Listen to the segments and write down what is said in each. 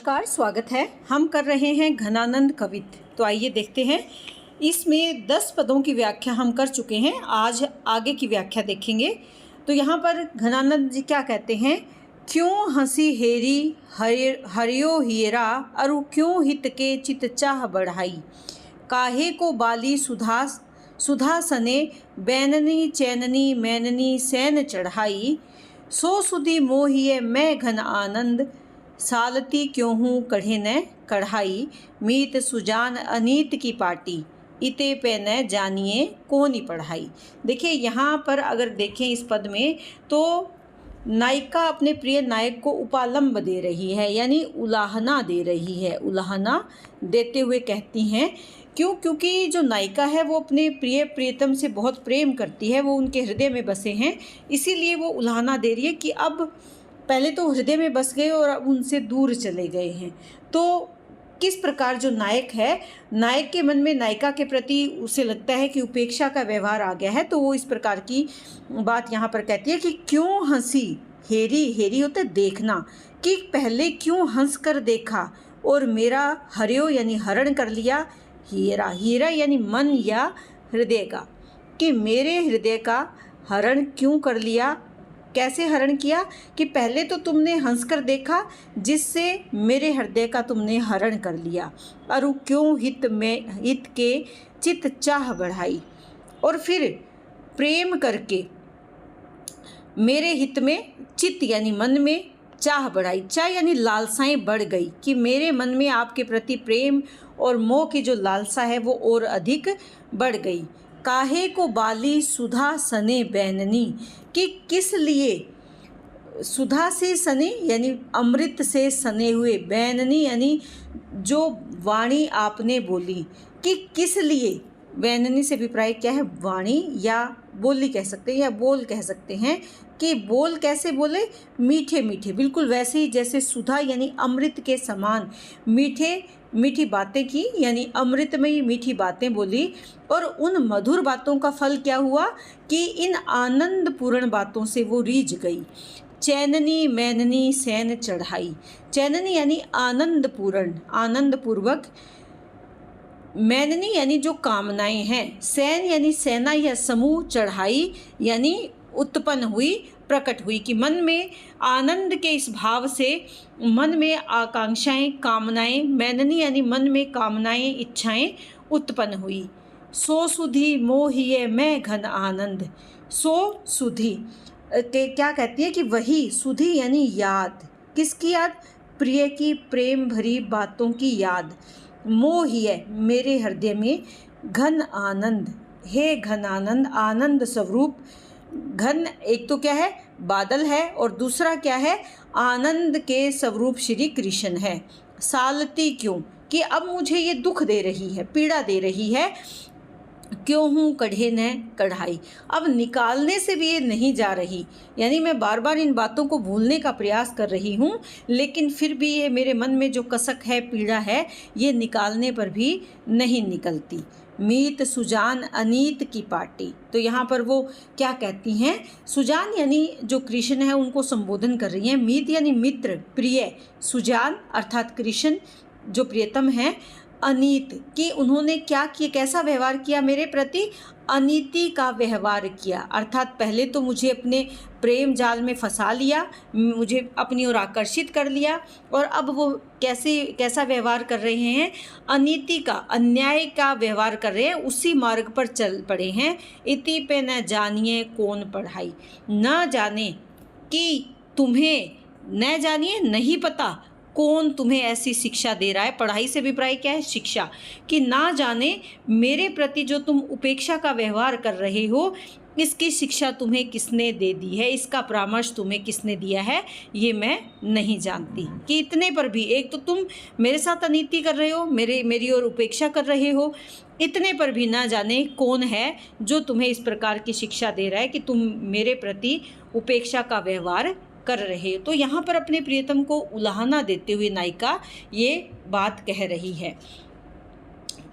नमस्कार, स्वागत है। हम कर रहे हैं घनानंद कवित। तो आइए देखते हैं। इसमें 10 पदों की व्याख्या हम कर चुके हैं। आज आगे की व्याख्या देखेंगे। तो यहाँ पर घनानंद जी क्या कहते हैं, क्यों हंसी हेरी हरियो हियरा अरु क्यों हित के चित चाह बढ़ाई, काहे को बाली सुधा सने बैननी चैननी मैननी सैन चढ़ाई, सो सुधी मोहिए मैं घन आनंद, सालती क्यों हूँ कढ़े न कढ़ाई, मीत सुजान अनीत की पाटी, इते पे न जानिए कोनी पढ़ाई। देखिए यहाँ पर अगर देखें इस पद में तो नायिका अपने प्रिय नायक को उपालंब दे रही है, यानी उलाहना दे रही है। उलाहना देते हुए कहती हैं क्योंकि जो नायिका है वो अपने प्रिय प्रियतम से बहुत प्रेम करती है, वो उनके हृदय में बसे हैं, इसीलिए वो उलाहना दे रही है कि अब पहले तो हृदय में बस गए और अब उनसे दूर चले गए हैं। तो किस प्रकार जो नायक है, नायक के मन में नायिका के प्रति उसे लगता है कि उपेक्षा का व्यवहार आ गया है, तो वो इस प्रकार की बात यहाँ पर कहती है कि क्यों हंसी हेरी होता है देखना, कि पहले क्यों हंस कर देखा और मेरा हरियो यानी हरण कर लिया, हीरा यानी मन या हृदय का, कि मेरे हृदय का हरण क्यों कर लिया। कैसे हरण किया कि पहले तो तुमने हंसकर देखा जिससे मेरे हृदय का तुमने हरण कर लिया, अरु क्यों हित के चित चाह बढ़ाई, और फिर प्रेम करके मेरे हित में चित यानी मन में चाह बढ़ाई, चाह यानी लालसाएं बढ़ गई, कि मेरे मन में आपके प्रति प्रेम और मोह की जो लालसा है वो और अधिक बढ़ गई। काहे को बाली सुधा सने बैननी, कि किस लिए सुधा से सने यानी अमृत से सने हुए, बैननी यानी जो वाणी आपने बोली, कि किस लिए, बैननी से अभिप्राय क्या है, वाणी या बोली कह सकते हैं या बोल कह सकते हैं, कि बोल कैसे बोले, मीठे मीठे, बिल्कुल वैसे ही जैसे सुधा यानी अमृत के समान मीठी बातें की, यानी अमृतमयी मीठी बातें बोली, और उन मधुर बातों का फल क्या हुआ कि इन आनंदपूर्ण बातों से वो रीझ गई। चैननी मैननी सैन चढ़ाई, चैननी यानी आनंदपूर्ण, आनंदपूर्वक, मैननी यानी जो कामनाएं हैं, सैन यानी सेना या समूह, चढ़ाई यानी उत्पन्न हुई, प्रकट हुई, कि मन में आनंद के इस भाव से मन में आकांक्षाएं, कामनाएं, मैननी यानी मन में कामनाएं, इच्छाएं उत्पन्न हुई। सो सुधी मोहिए मैं घन आनंद, सो सुधी के क्या कहती है कि वही, सुधी यानी याद, किसकी याद, प्रिय की, प्रेम भरी बातों की याद, मोहिए मेरे हृदय में, घन आनंद हे घन आनंद, आनंद स्वरूप, घन एक तो क्या है बादल है और दूसरा क्या है आनंद के स्वरूप श्री कृष्ण है। सालती क्यों, कि अब मुझे ये दुख दे रही है, पीड़ा दे रही है, क्यों हूँ कढ़े न कढ़ाई, अब निकालने से भी ये नहीं जा रही, यानी मैं बार बार इन बातों को भूलने का प्रयास कर रही हूँ, लेकिन फिर भी ये मेरे मन में जो कसक है, पीड़ा है, ये निकालने पर भी नहीं निकलती। मीत सुजान अनीत की पाटी, तो यहाँ पर वो क्या कहती हैं, सुजान यानी जो कृष्ण है उनको संबोधन कर रही हैं, मीत यानी मित्र, प्रिय, सुजान अर्थात कृष्ण जो प्रियतम हैं, अनीत कि उन्होंने क्या किया, कैसा व्यवहार किया मेरे प्रति, अनीति का व्यवहार किया, अर्थात पहले तो मुझे अपने प्रेम जाल में फंसा लिया, मुझे अपनी ओर आकर्षित कर लिया, और अब वो कैसा व्यवहार कर रहे हैं, अनीति का, अन्याय का व्यवहार कर रहे हैं, उसी मार्ग पर चल पड़े हैं। इति पे न जानिए कौन पढ़ाई, न जाने कि तुम्हें, न जानिए नहीं पता कौन तुम्हें ऐसी शिक्षा दे रहा है, पढ़ाई से अभिप्राय क्या है, शिक्षा, कि ना जाने मेरे प्रति जो तुम उपेक्षा का व्यवहार कर रहे हो, इसकी शिक्षा तुम्हें किसने दे दी है, इसका परामर्श तुम्हें किसने दिया है, ये मैं नहीं जानती। कि इतने पर भी, एक तो तुम मेरे साथ अनीति कर रहे हो, मेरी ओर उपेक्षा कर रहे हो, इतने पर भी ना जाने कौन है जो तुम्हें इस प्रकार की शिक्षा दे रहा है कि तुम मेरे प्रति उपेक्षा का व्यवहार कर रहे हो। तो यहाँ पर अपने प्रियतम को उलाहना देते हुए नायिका ये बात कह रही है।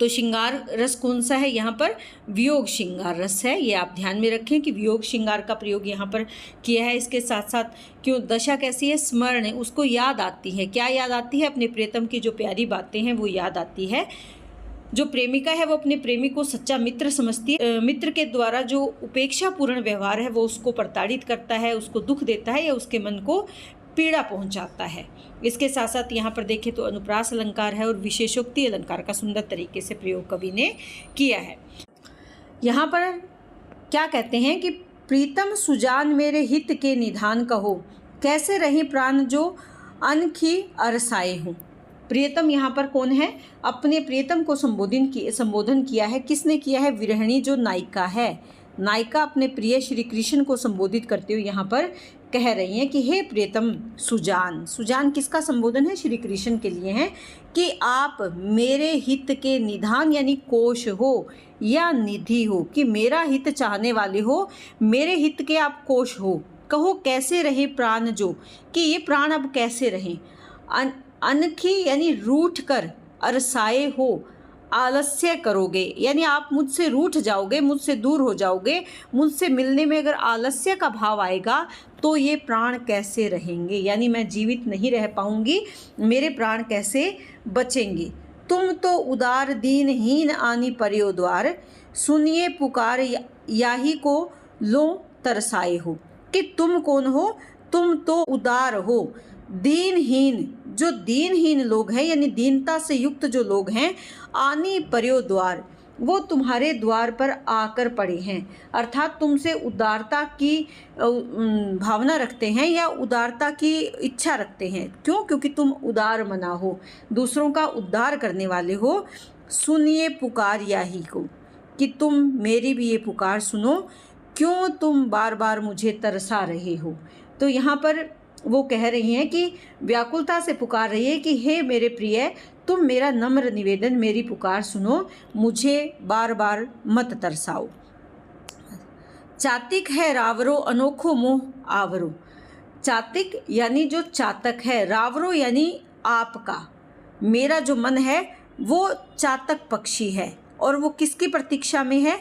तो श्रृंगार रस कौन सा है यहाँ पर? वियोग श्रृंगार रस है। ये आप ध्यान में रखें कि वियोग श्रृंगार का प्रयोग यहाँ पर किया है। इसके साथ साथ क्यों दशा कैसी है? स्मरण है, उसको याद आती है। क्या याद आती है? अपने प्रियतम की जो प्यारी बातें हैं वो याद आती है। जो प्रेमिका है वो अपने प्रेमी को सच्चा मित्र समझती है। मित्र के द्वारा जो उपेक्षापूर्ण व्यवहार है वो उसको प्रताड़ित करता है, उसको दुख देता है या उसके मन को पीड़ा पहुंचाता है। इसके साथ साथ यहाँ पर देखें तो अनुप्रास अलंकार है और विशेषोक्ति अलंकार का सुंदर तरीके से प्रयोग कवि ने किया है। यहाँ पर क्या कहते हैं कि प्रीतम सुजान मेरे हित के निधान कहो, कैसे रहे प्राण जो अनखी अरसाए हूँ। प्रियतम यहाँ पर कौन है? अपने प्रियतम को संबोधन किया है। किसने किया है? विरहिणी जो नायिका है, नायिका अपने प्रिय श्री कृष्ण को संबोधित करते हुए यहाँ पर कह रही हैं कि हे प्रियतम सुजान। सुजान किसका संबोधन है? श्री कृष्ण के लिए है कि आप मेरे हित के निधान यानी कोश हो या निधि हो, कि मेरा हित चाहने वाले हो, मेरे हित के आप कोश हो। कहो कैसे रहे प्राण जो, कि ये प्राण अब कैसे रहें। अनखी यानी रूठ कर, अरसाए हो आलस्य करोगे, यानी आप मुझसे रूठ जाओगे, मुझसे दूर हो जाओगे, मुझसे मिलने में अगर आलस्य का भाव आएगा तो ये प्राण कैसे रहेंगे, यानी मैं जीवित नहीं रह पाऊंगी, मेरे प्राण कैसे बचेंगे। तुम तो उदार दीनहीन आनी पर्यो द्वार, सुनिए पुकार याही को लो तरसाए हो। कि तुम कौन हो? तुम तो उदार हो, दीनहीन, जो दीनहीन लोग हैं यानी दीनता से युक्त जो लोग हैं, आनी पर्यो द्वार, वो तुम्हारे द्वार पर आकर पड़े हैं, अर्थात तुमसे उदारता की भावना रखते हैं या उदारता की इच्छा रखते हैं। क्यों? क्योंकि तुम उदार मना हो, दूसरों का उद्धार करने वाले हो। सुनिए पुकार याही को, कि तुम मेरी भी ये पुकार सुनो, क्यों तुम बार बार मुझे तरसा रहे हो। तो यहाँ पर वो कह रही हैं कि व्याकुलता से पुकार रही है कि हे मेरे प्रिय, तुम मेरा नम्र निवेदन, मेरी पुकार सुनो, मुझे बार बार मत तरसाओ। चातिक है रावरो अनोखो मोह आवरो। चातिक यानी जो चातक है, रावरो यानी आपका, मेरा जो मन है वो चातक पक्षी है और वो किसकी प्रतीक्षा में है?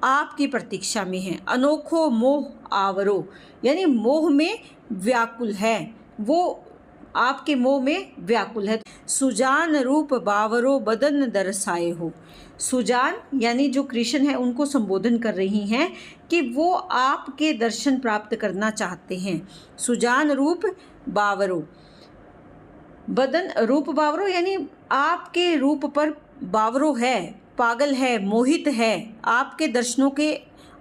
आपकी प्रतीक्षा में है। अनोखो मोह आवरो यानी मोह में व्याकुल है, वो आपके मोह में व्याकुल है। सुजान रूप बावरो बदन दरसाए हो। सुजान यानी जो कृष्ण है उनको संबोधन कर रही हैं कि वो आपके दर्शन प्राप्त करना चाहते हैं। सुजान रूप बावरो, बदन रूप बावरो यानी आपके रूप पर बावरो है, पागल है, मोहित है, आपके दर्शनों के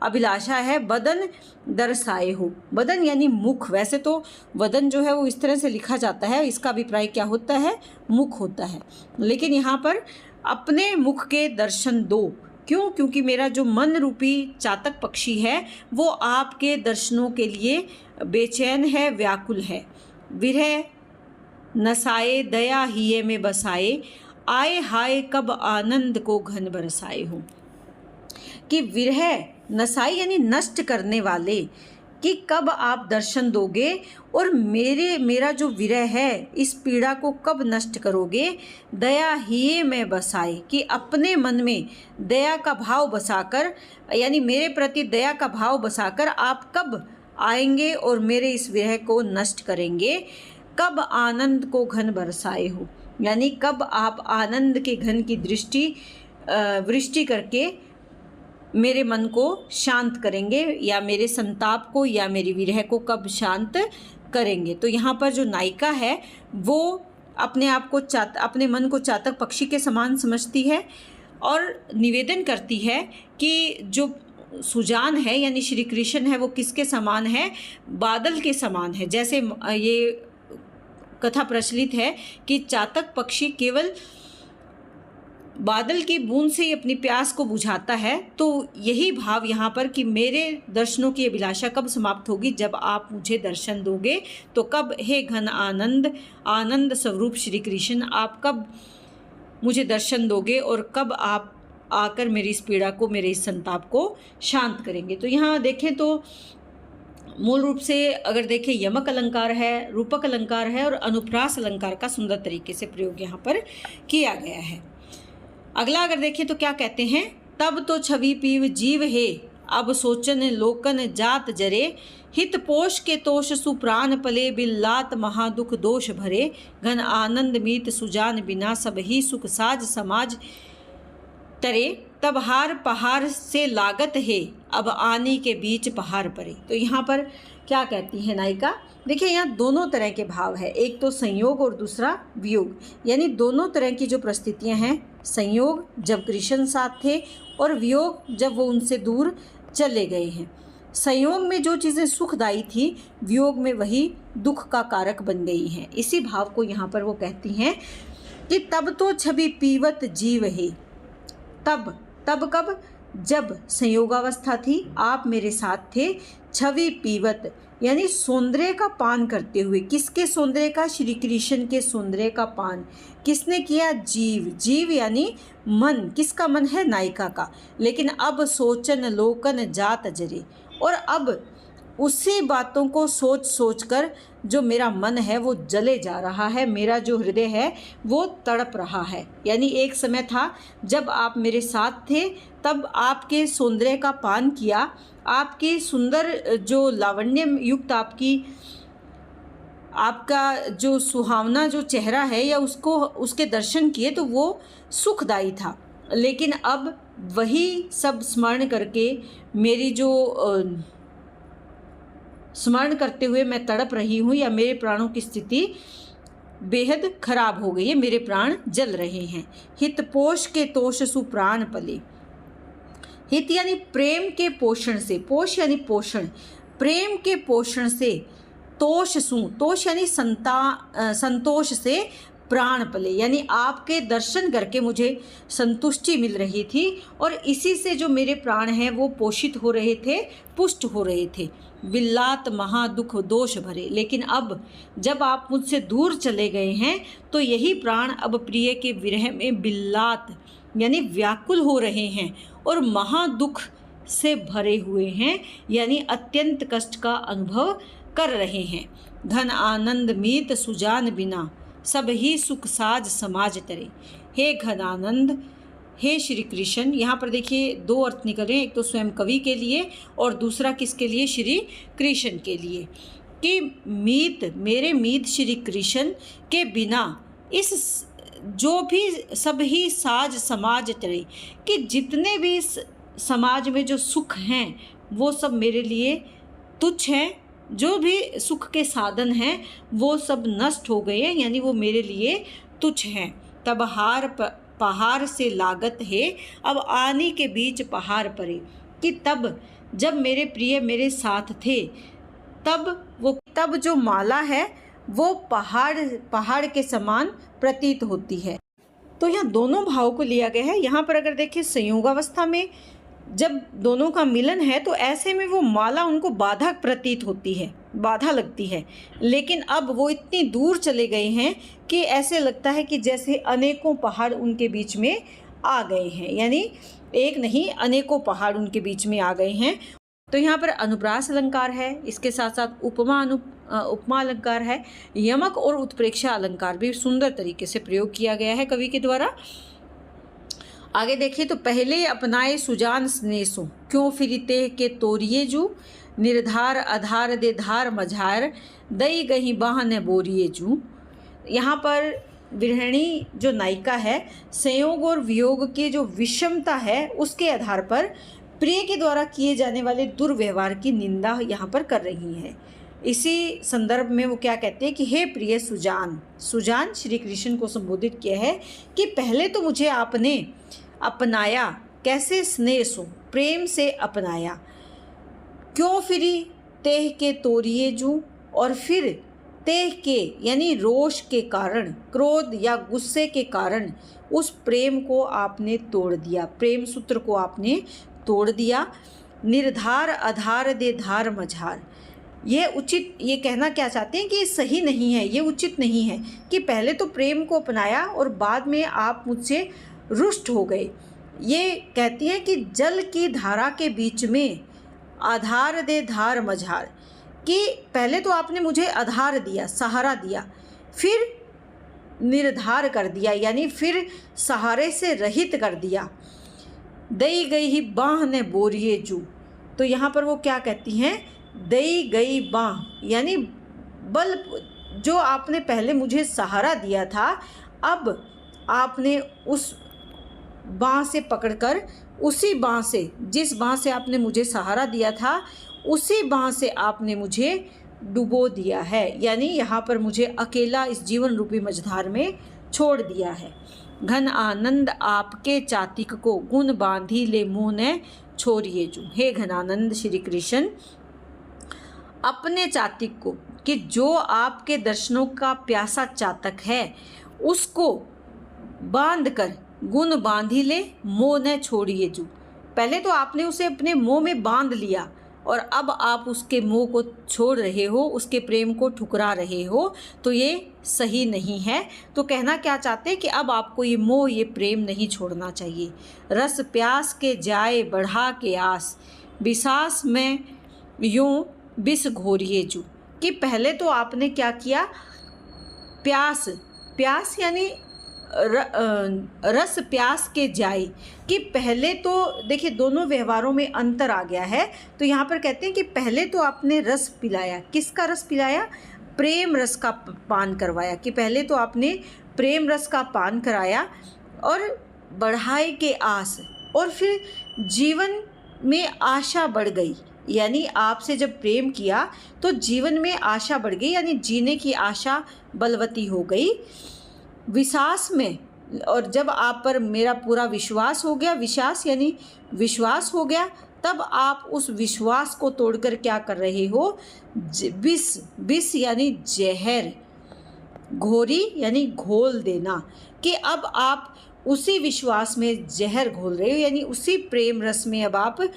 अभिलाषा है। बदन दरसाए हो, बदन यानी मुख, वैसे तो वदन जो है वो इस तरह से लिखा जाता है, इसका अभिप्राय क्या होता है? मुख होता है, लेकिन यहाँ पर अपने मुख के दर्शन दो। क्यों? क्योंकि मेरा जो मन रूपी चातक पक्षी है वो आपके दर्शनों के लिए बेचैन है, व्याकुल है। विरह नसाए दया हिये में बसाए, आए हाय कब आनंद को घन बरसाए हो। कि विरह नसाई यानी नष्ट करने वाले, कि कब आप दर्शन दोगे और मेरा जो विरह है इस पीड़ा को कब नष्ट करोगे। दया हिये में बसाए, कि अपने मन में दया का भाव बसाकर, यानी मेरे प्रति दया का भाव बसाकर आप कब आएंगे और मेरे इस विरह को नष्ट करेंगे। कब आनंद को घन बरसाए हो, यानी कब आप आनंद के घन की वृष्टि करके मेरे मन को शांत करेंगे, या मेरे संताप को या मेरी विरह को कब शांत करेंगे। तो यहाँ पर जो नायिका है वो अपने आप को अपने मन को चातक पक्षी के समान समझती है और निवेदन करती है कि जो सुजान है यानी श्री कृष्ण है वो किसके समान है? बादल के समान है। जैसे ये कथा प्रचलित है कि चातक पक्षी केवल बादल की बूंद से ही अपनी प्यास को बुझाता है, तो यही भाव यहाँ पर कि मेरे दर्शनों की अभिलाषा कब समाप्त होगी? जब आप मुझे दर्शन दोगे। तो कब? हे घन आनंद स्वरूप श्री कृष्ण, आप कब मुझे दर्शन दोगे और कब आप आकर मेरी इस पीड़ा को, मेरे इस संताप को शांत करेंगे। तो यहाँ देखें तो मूल रूप से अगर देखें यमक अलंकार है, रूपक अलंकार है और अनुप्रास अलंकार का सुंदर तरीके से प्रयोग यहाँ पर किया गया है। अगला अगर देखें तो क्या कहते हैं, तब तो छवि पीव जीव है, अब सोचन लोकन जात जरे, हित पोष के तोष सुप्राण पले, बिल्लात महादुख दोष भरे, घन आनंद मीत सुजान बिना, सब ही सुख साज समाज तरे, तब हार पहाड़ से लागत है, अब आनी के बीच पहाड़ परे। तो यहाँ पर क्या कहती है नायिका, देखिए यहाँ दोनों तरह के भाव है, एक तो संयोग और दूसरा वियोग, यानी दोनों तरह की जो परिस्थितियाँ हैं, संयोग जब कृष्ण साथ थे और वियोग जब वो उनसे दूर चले गए हैं। संयोग में जो चीज़ें सुखदायी थी, वियोग में वही दुख का कारक बन गई हैं। इसी भाव को यहाँ पर वो कहती हैं कि तब तो छवि पीवत जीव है, तब कब, जब संयोगावस्था थी, आप मेरे साथ थे, छवि पीवत यानी सौंदर्य का पान करते हुए। किसके सौंदर्य का? श्री कृष्ण के सौंदर्य का पान किसने किया? जीव यानी मन। किसका मन है? नायिका का। लेकिन अब सोचन लोकन जात जरे, और अब उसी बातों को सोच सोच कर जो मेरा मन है वो जले जा रहा है, मेरा जो हृदय है वो तड़प रहा है। यानी एक समय था जब आप मेरे साथ थे, तब आपके सौंदर्य का पान किया, आपकी सुंदर जो लावण्य युक्त आपका जो सुहावना जो चेहरा है या उसके दर्शन किए तो वो सुखदायी था। लेकिन अब वही सब स्मरण करके मेरी जो स्मरण करते हुए मैं तड़प रही हूँ, या मेरे प्राणों की स्थिति बेहद खराब हो गई है, मेरे प्राण जल रहे हैं। हित पोष के तोष सुप्राण पले, हित यानी प्रेम के पोषण से, पोष यानी पोषण, प्रेम के पोषण से, तोष यानी संतोष से प्राण पले, यानी आपके दर्शन करके मुझे संतुष्टि मिल रही थी, और इसी से जो मेरे प्राण हैं वो पोषित हो रहे थे, पुष्ट हो रहे थे। बिल्लात महादुख दोष भरे, लेकिन अब जब आप मुझसे दूर चले गए हैं तो यही प्राण अब प्रिय के विरह में बिल्लात यानी व्याकुल हो रहे हैं और महादुख से भरे हुए हैं, यानी अत्यंत कष्ट का अनुभव कर रहे हैं। धन आनंद मीत सुजान बिना, सब ही सुख साज समाज तरे। हे घन आनंद, हे श्री कृष्ण। यहाँ पर देखिए दो अर्थ निकल रहे हैं, एक तो स्वयं कवि के लिए और दूसरा किसके लिए? श्री कृष्ण के लिए। कि मीत, मेरे मीत श्री कृष्ण के बिना इस जो भी सब ही साज समाज तरे, कि जितने भी समाज में जो सुख हैं वो सब मेरे लिए तुच्छ हैं, जो भी सुख के साधन हैं वो सब नष्ट हो गए हैं, यानी वो मेरे लिए तुच्छ हैं। तब हार पहाड़ से लागत है, अब आने के बीच पहाड़ परे। कि तब जब मेरे प्रिय मेरे साथ थे, तब जो माला है वो पहाड़ के समान प्रतीत होती है। तो यहाँ दोनों भाव को लिया गया है। यहाँ पर अगर देखें संयोगावस्था में जब दोनों का मिलन है तो ऐसे में वो माला उनको बाधा प्रतीत होती है, बाधा लगती है। लेकिन अब वो इतनी दूर चले गए हैं कि ऐसे लगता है कि जैसे अनेकों पहाड़ उनके बीच में आ गए हैं, यानी एक नहीं अनेकों पहाड़ उनके बीच में आ गए हैं। तो यहाँ पर अनुप्रास अलंकार है, इसके साथ साथ उपमा अलंकार है, यमक और उत्प्रेक्षा अलंकार भी सुंदर तरीके से प्रयोग किया गया है कवि के द्वारा। आगे देखिए तो पहले अपनाए सुजान स्नेसो, क्यों फिरते के तोरिए जू, निर्धार आधार दे धार मझार, दई गही बाह न बोरिए जू। यहाँ पर गृहिणी जो नायिका है, संयोग और वियोग के जो विषमता है उसके आधार पर प्रिय के द्वारा किए जाने वाले दुर्व्यवहार की निंदा यहाँ पर कर रही है। इसी संदर्भ में वो क्या कहते हैं कि हे प्रिय सुजान श्री कृष्ण को संबोधित किया है कि पहले तो मुझे आपने अपनाया, कैसे? स्नेह सो, प्रेम से अपनाया। क्यों फिरी तेह के तोरिए जू, और फिर तेह के यानी रोष के कारण, क्रोध या गुस्से के कारण उस प्रेम को आपने तोड़ दिया, प्रेम सूत्र को आपने तोड़ दिया। निर्धार आधार दे धार मझार, ये कहना क्या चाहते हैं कि सही नहीं है, ये उचित नहीं है कि पहले तो प्रेम को अपनाया और बाद में आप मुझसे रुष्ट हो गए। ये कहती है कि जल की धारा के बीच में आधार दे धार मझार, कि पहले तो आपने मुझे आधार दिया, सहारा दिया, फिर निर्धार कर दिया, यानी फिर सहारे से रहित कर दिया। दई गई ही बाह ने बोरिए जू, तो यहाँ पर वो क्या कहती हैं, दई गई बाह यानी बल, जो आपने पहले मुझे सहारा दिया था, अब आपने उस बाँह से पकड़कर, उसी बाँह से, जिस बाँह से आपने मुझे सहारा दिया था, उसी बाँह से आपने मुझे डुबो दिया है, यानी यहाँ पर मुझे अकेला इस जीवन रूपी मझधार में छोड़ दिया है। घन आनंद आपके चातिक को, गुण बांधी ले मुँह ने छोड़िए जू। हे घनानंद श्री कृष्ण, अपने चातिक को, कि जो आपके दर्शनों का प्यासा चातक है, उसको बांध कर, गुण बांधी ले मोह न छोड़िए जू। पहले तो आपने उसे अपने मोह में बांध लिया और अब आप उसके मोह को छोड़ रहे हो, उसके प्रेम को ठुकरा रहे हो, तो ये सही नहीं है। तो कहना क्या चाहते हैं कि अब आपको ये मोह, ये प्रेम नहीं छोड़ना चाहिए। रस प्यास के जाए बढ़ा के आस, विसास में यूं बिस घोरिए जू। कि पहले तो आपने क्या किया, प्यास यानी रस प्यास के जाए, कि पहले तो देखिए दोनों व्यवहारों में अंतर आ गया है। तो यहाँ पर कहते हैं कि पहले तो आपने रस पिलाया, किसका रस पिलाया, प्रेम रस का पान करवाया, कि पहले तो आपने प्रेम रस का पान कराया और बढ़ाए के आस, और फिर जीवन में आशा बढ़ गई, यानी आपसे जब प्रेम किया तो जीवन में आशा बढ़ गई, यानी जीने की आशा बलवती हो गई। विश्वास में, और जब आप पर मेरा पूरा विश्वास हो गया, विश्वास यानी विश्वास हो गया, तब आप उस विश्वास को तोड़कर क्या कर रहे हो, विष यानी जहर, घोरी यानी घोल देना, कि अब आप उसी विश्वास में जहर घोल रहे हो, यानी उसी प्रेम रस में अब आप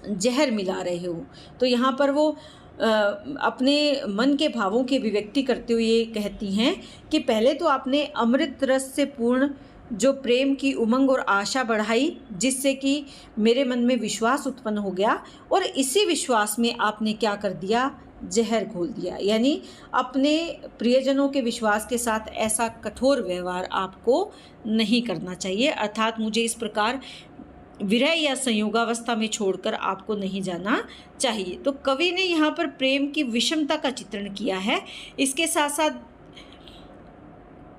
जहर मिला रहे हो। तो यहाँ पर वो अपने मन के भावों की अभिव्यक्ति करते हुए ये कहती हैं कि पहले तो आपने अमृत रस से पूर्ण जो प्रेम की उमंग और आशा बढ़ाई, जिससे कि मेरे मन में विश्वास उत्पन्न हो गया, और इसी विश्वास में आपने क्या कर दिया, जहर घोल दिया। यानी अपने प्रियजनों के विश्वास के साथ ऐसा कठोर व्यवहार आपको नहीं करना चाहिए, अर्थात मुझे इस प्रकार विरह या संयोगावस्था में छोड़कर आपको नहीं जाना चाहिए। तो कवि ने यहाँ पर प्रेम की विषमता का चित्रण किया है। इसके साथ साथ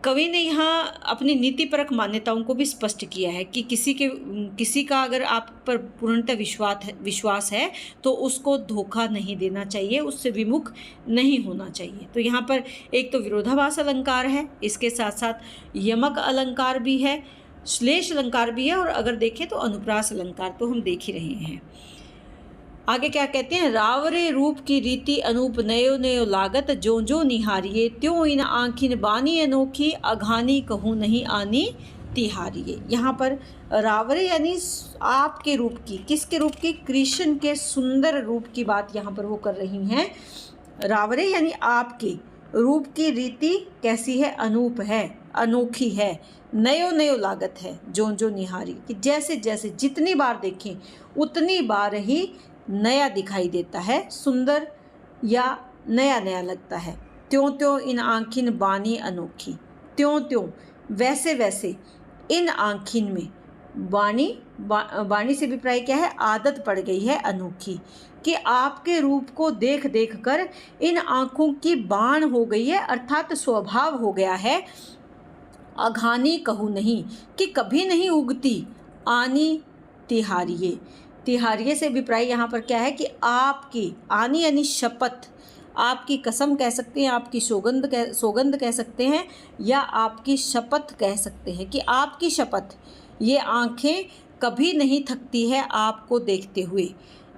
कवि ने यहाँ अपनी नीतिपरक मान्यताओं को भी स्पष्ट किया है कि किसी का अगर आप पर पूर्णतः विश्वास है तो उसको धोखा नहीं देना चाहिए, उससे विमुख नहीं होना चाहिए। तो यहाँ पर एक तो विरोधाभास अलंकार है, इसके साथ साथ यमक अलंकार भी है, श्लेष अलंकार भी है, और अगर देखें तो अनुप्रास अलंकार तो हम देख ही रहे हैं। आगे क्या कहते हैं, रावरे रूप की रीति अनूप नयो नयो लागत, जो जो निहारिये त्यों इन आँखिन बानी अनोखी, अघानी कहूँ नहीं आनी तिहारिये। यहाँ पर रावरे यानी आपके रूप की, किसके रूप की, कृष्ण के सुंदर रूप की बात यहाँ पर वो कर रही हैं। रावरे यानी आपके रूप की रीति कैसी है, अनूप है, अनोखी है, नयो नयो लागत है, जो जो निहारी, कि जैसे जैसे जितनी बार देखें उतनी बार ही नया दिखाई देता है, सुंदर या नया नया लगता है। त्यों त्यों इन आँखिन बानी अनोखी, त्यों त्यों वैसे वैसे, इन आँखिन में, बाणी से अभिप्राय क्या है, आदत पड़ गई है अनोखी, कि आपके रूप को देख देख कर इन आँखों की बाण हो गई है, अर्थात स्वभाव हो गया है। अघानी कहूँ नहीं, कि कभी नहीं उगती, आनी तिहारिये, तिहारिये से अभिप्राय यहाँ पर क्या है कि आपकी, आनी यानी शपथ, आपकी कसम कह सकते हैं, आपकी सौगंध कह सकते हैं, या आपकी शपथ कह सकते हैं, कि आपकी शपथ, ये आँखें कभी नहीं थकती है आपको देखते हुए।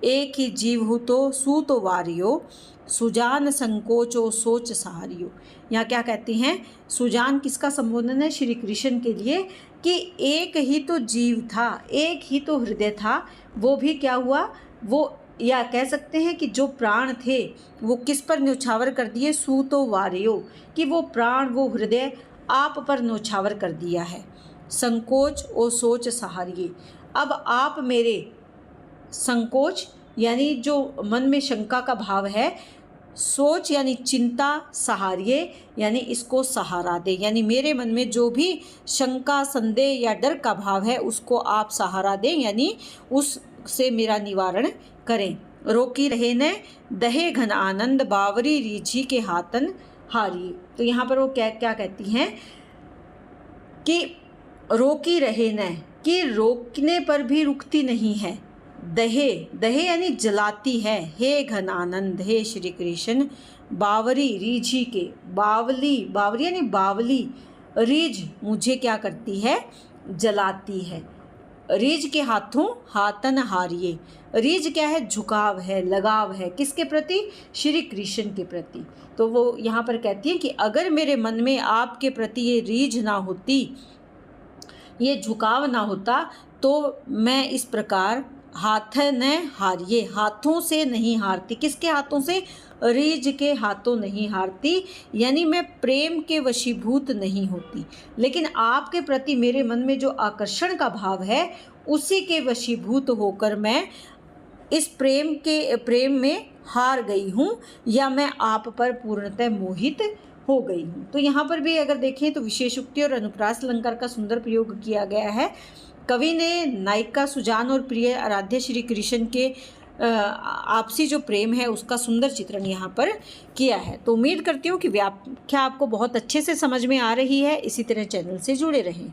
एक ही जीव हूँ तो सू तो वारियो, सुजान संकोचो सोच सहारियो। यहाँ क्या कहती हैं, सुजान किसका संबोधन है, श्री कृष्ण के लिए, कि एक ही तो जीव था, एक ही तो हृदय था, वो भी क्या हुआ, वो या कह सकते हैं कि जो प्राण थे वो किस पर न्योछावर कर दिए, सू तो वारियो, कि वो प्राण, वो हृदय आप पर न्योछावर कर दिया है। संकोच और सोच सहारिये, अब आप मेरे संकोच यानी जो मन में शंका का भाव है, सोच यानी चिंता, सहारिये यानी इसको सहारा दे, यानी मेरे मन में जो भी शंका, संदेह या डर का भाव है उसको आप सहारा दें, यानी उससे मेरा निवारण करें। रोकी रहे न दहे घन आनंद, बावरी रीझी के हाथन हारिए। तो यहाँ पर वो क्या क्या कहती हैं कि रोकी रहे न, कि रोकने पर भी रुकती नहीं है। दहे, दहे यानी जलाती है। हे घन आनंद, हे श्री कृष्ण। बावरी रीझी के, बावली, बावरी यानी बावली, रीझ मुझे क्या करती है, जलाती है। रीझ के हाथों हाथन हारिए। रीझ क्या है, झुकाव है, लगाव है, किसके प्रति, श्री कृष्ण के प्रति। तो वो यहाँ पर कहती है कि अगर मेरे मन में आपके प्रति ये रीझ ना होती, ये झुकाव ना होता, तो मैं इस प्रकार हाथ न हारिए, हाथों से नहीं हारती। किसके हाथों से, रीझ के हाथों नहीं हारती, यानी मैं प्रेम के वशीभूत नहीं होती। लेकिन आपके प्रति मेरे मन में जो आकर्षण का भाव है उसी के वशीभूत होकर मैं इस प्रेम में हार गई हूँ, या मैं आप पर पूर्णतः मोहित हो गई हूँ। तो यहाँ पर भी अगर देखें तो विशेषोक्ति और अनुप्रास अलंकार का सुंदर प्रयोग किया गया है। कवि ने नायिका सुजान और प्रिय आराध्य श्री कृष्ण के आपसी जो प्रेम है उसका सुंदर चित्रण यहाँ पर किया है। तो उम्मीद करती हूँ कि व्याख्या आपको बहुत अच्छे से समझ में आ रही है। इसी तरह चैनल से जुड़े रहें।